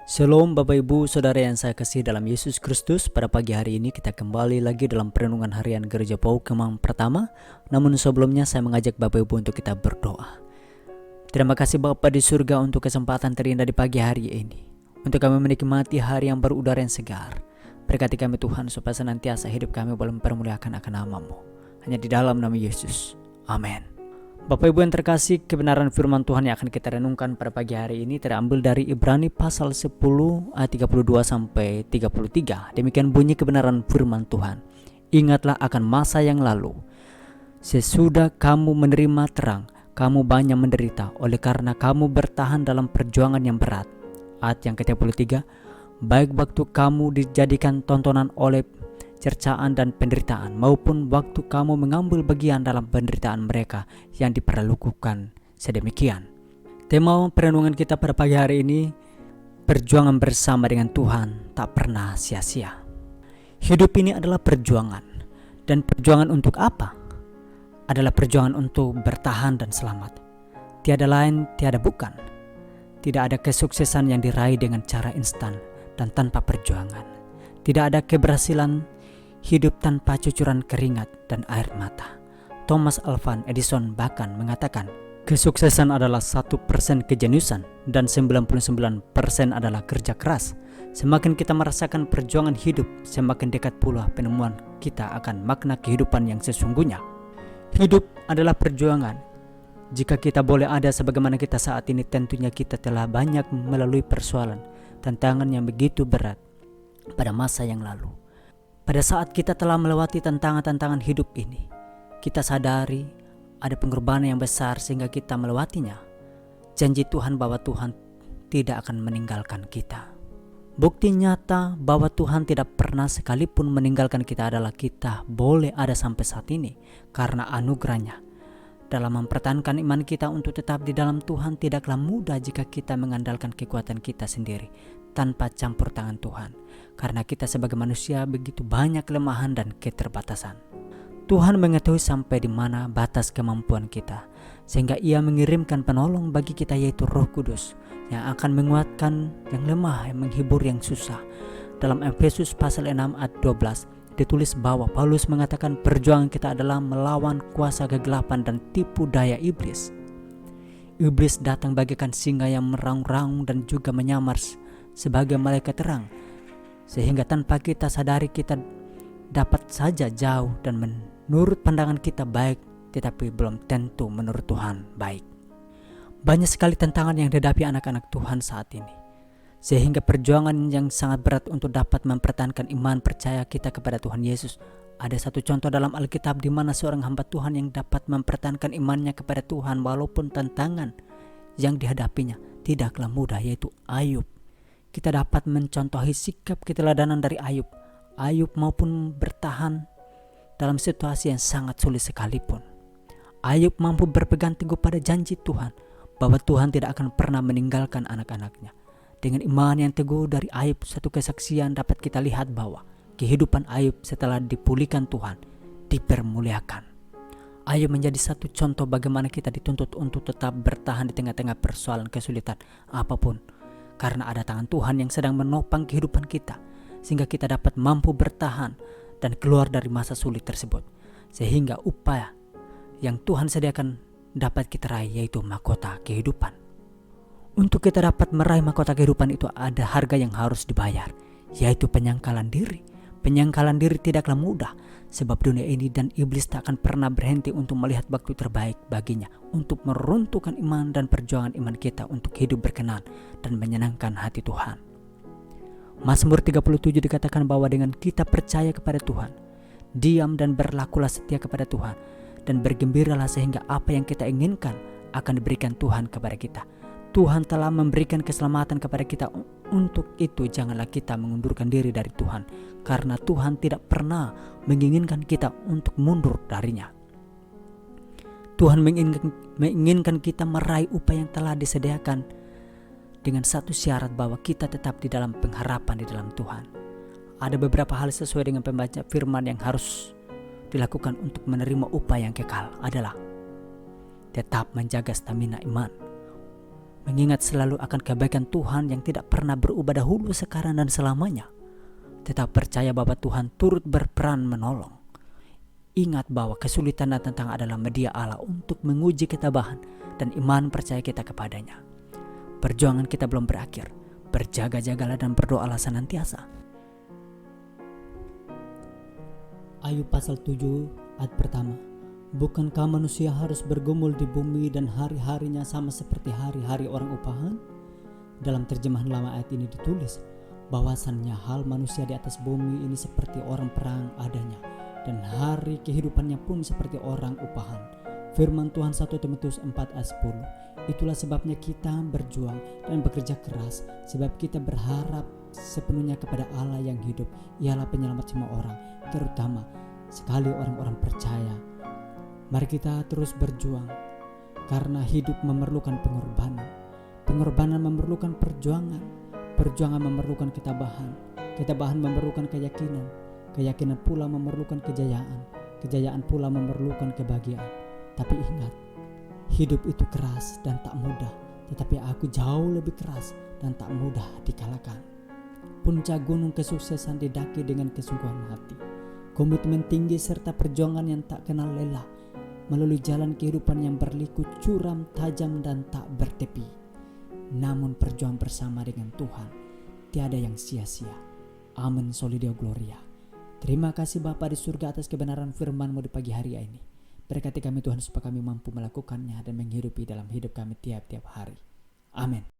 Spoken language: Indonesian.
Shalom Bapak Ibu Saudara yang saya kasih dalam Yesus Kristus. Pada pagi hari ini kita kembali lagi dalam perenungan harian Gereja Pau Kemang pertama. Namun sebelumnya saya mengajak Bapak Ibu untuk kita berdoa. Terima kasih Bapa di surga untuk kesempatan terindah di pagi hari ini, untuk kami menikmati hari yang berudara yang segar. Berkati kami Tuhan supaya senantiasa hidup kami boleh mempermuliakan akan nama-Mu. Hanya di dalam nama Yesus. Amin. Bapak Ibu yang terkasih, kebenaran firman Tuhan yang akan kita renungkan pada pagi hari ini terambil dari Ibrani pasal 10 ayat 32 sampai 33. Demikian bunyi kebenaran firman Tuhan. Ingatlah akan masa yang lalu. Sesudah kamu menerima terang, kamu banyak menderita oleh karena kamu bertahan dalam perjuangan yang berat. Ayat yang ke-33. Baik waktu kamu dijadikan tontonan oleh cercaan dan penderitaan, maupun waktu kamu mengambil bagian dalam penderitaan mereka yang diperlakukan sedemikian. Tema perenungan kita pada pagi hari ini, perjuangan bersama dengan Tuhan tak pernah sia-sia. Hidup ini adalah perjuangan. Dan perjuangan untuk apa? Adalah perjuangan untuk bertahan dan selamat. Tiada lain, tiada bukan. Tidak ada kesuksesan yang diraih dengan cara instan dan tanpa perjuangan. Tidak ada keberhasilan hidup tanpa cucuran keringat dan air mata. Thomas Alva Edison bahkan mengatakan, kesuksesan adalah 1% kejeniusan dan 99% adalah kerja keras. Semakin kita merasakan perjuangan hidup, semakin dekat pula penemuan kita akan makna kehidupan yang sesungguhnya. Hidup adalah perjuangan. Jika kita boleh ada sebagaimana kita saat ini, tentunya kita telah banyak melalui persoalan, tantangan yang begitu berat pada masa yang lalu. Pada saat kita telah melewati tantangan-tantangan hidup ini, kita sadari ada pengorbanan yang besar sehingga kita melewatinya. Janji Tuhan bahwa Tuhan tidak akan meninggalkan kita. Bukti nyata bahwa Tuhan tidak pernah sekalipun meninggalkan kita adalah kita boleh ada sampai saat ini karena anugerahnya. Dalam mempertahankan iman kita untuk tetap di dalam Tuhan tidaklah mudah jika kita mengandalkan kekuatan kita sendiri tanpa campur tangan Tuhan. Karena kita sebagai manusia begitu banyak kelemahan dan keterbatasan. Tuhan mengetahui sampai di mana batas kemampuan kita, sehingga Ia mengirimkan penolong bagi kita, yaitu Roh Kudus, yang akan menguatkan yang lemah, yang menghibur yang susah. Dalam Efesus pasal 6 ayat 12 ditulis bahwa Paulus mengatakan perjuangan kita adalah melawan kuasa kegelapan dan tipu daya iblis. Iblis datang bagaikan singa yang meraung-raung dan juga menyamar sebagai malaikat terang, sehingga tanpa kita sadari kita dapat saja jauh dan menurut pandangan kita baik, tetapi belum tentu menurut Tuhan baik. Banyak sekali tantangan yang dihadapi anak-anak Tuhan saat ini, sehingga perjuangan yang sangat berat untuk dapat mempertahankan iman percaya kita kepada Tuhan Yesus. Ada satu contoh dalam Alkitab di mana seorang hamba Tuhan yang dapat mempertahankan imannya kepada Tuhan walaupun tantangan yang dihadapinya tidaklah mudah, yaitu Ayub. Kita dapat mencontohi sikap keteladanan dari Ayub. Ayub maupun bertahan dalam situasi yang sangat sulit sekalipun. Ayub mampu berpegang teguh pada janji Tuhan bahwa Tuhan tidak akan pernah meninggalkan anak-anaknya. Dengan iman yang teguh dari Ayub, satu kesaksian dapat kita lihat bahwa kehidupan Ayub setelah dipulihkan Tuhan dipermuliakan. Ayub menjadi satu contoh bagaimana kita dituntut untuk tetap bertahan di tengah-tengah persoalan kesulitan apapun. Karena ada tangan Tuhan yang sedang menopang kehidupan kita, sehingga kita dapat mampu bertahan dan keluar dari masa sulit tersebut. Sehingga upaya yang Tuhan sediakan dapat kita raih, yaitu mahkota kehidupan. Untuk kita dapat meraih mahkota kehidupan itu ada harga yang harus dibayar, yaitu penyangkalan diri. Penyangkalan diri tidaklah mudah, sebab dunia ini dan iblis tak akan pernah berhenti untuk melihat waktu terbaik baginya untuk meruntuhkan iman dan perjuangan iman kita untuk hidup berkenan dan menyenangkan hati Tuhan. Mazmur 37 dikatakan bahwa dengan kita percaya kepada Tuhan, diam dan berlakulah setia kepada Tuhan, dan bergembiralah sehingga apa yang kita inginkan akan diberikan Tuhan kepada kita. Tuhan telah memberikan keselamatan kepada kita. Untuk itu janganlah kita mengundurkan diri dari Tuhan, karena Tuhan tidak pernah menginginkan kita untuk mundur darinya. Tuhan menginginkan kita meraih upaya yang telah disediakan dengan satu syarat, bahwa kita tetap di dalam pengharapan di dalam Tuhan. Ada beberapa hal sesuai dengan pembaca firman yang harus dilakukan untuk menerima upaya yang kekal adalah tetap menjaga stamina iman, mengingat selalu akan kebaikan Tuhan yang tidak pernah berubah dahulu, sekarang, dan selamanya. Tetap percaya bahwa Tuhan turut berperan menolong. Ingat bahwa kesulitan dan tantangan adalah media Allah untuk menguji ketabahan dan iman percaya kita kepadanya. Perjuangan kita belum berakhir. Berjaga-jagalah dan berdoalah senantiasa. Ayub pasal 7 ayat pertama. Bukankah manusia harus bergumul di bumi dan hari-harinya sama seperti hari-hari orang upahan? Dalam terjemahan lama ayat ini ditulis bahwasannya hal manusia di atas bumi ini seperti orang perang adanya, dan hari kehidupannya pun seperti orang upahan. Firman Tuhan 1 Timotius 4 ayat 10. Itulah sebabnya kita berjuang dan bekerja keras, sebab kita berharap sepenuhnya kepada Allah yang hidup. Ialah penyelamat semua orang, terutama sekali orang-orang percaya. Mari kita terus berjuang, karena hidup memerlukan pengorbanan. Pengorbanan memerlukan perjuangan. Perjuangan memerlukan ketabahan. Ketabahan memerlukan keyakinan. Keyakinan pula memerlukan kejayaan. Kejayaan pula memerlukan kebahagiaan. Tapi ingat, hidup itu keras dan tak mudah, tetapi aku jauh lebih keras dan tak mudah dikalahkan. Puncak gunung kesuksesan didaki dengan kesungguhan hati, komitmen tinggi serta perjuangan yang tak kenal lelah, melalui jalan kehidupan yang berliku, curam, tajam, dan tak bertepi. Namun perjuangan bersama dengan Tuhan tiada yang sia-sia. Amin, Soli Deo Gloria. Terima kasih Bapa di surga atas kebenaran firman-Mu di pagi hari ini. Berkati kami Tuhan supaya kami mampu melakukannya dan menghidupi dalam hidup kami tiap-tiap hari. Amin.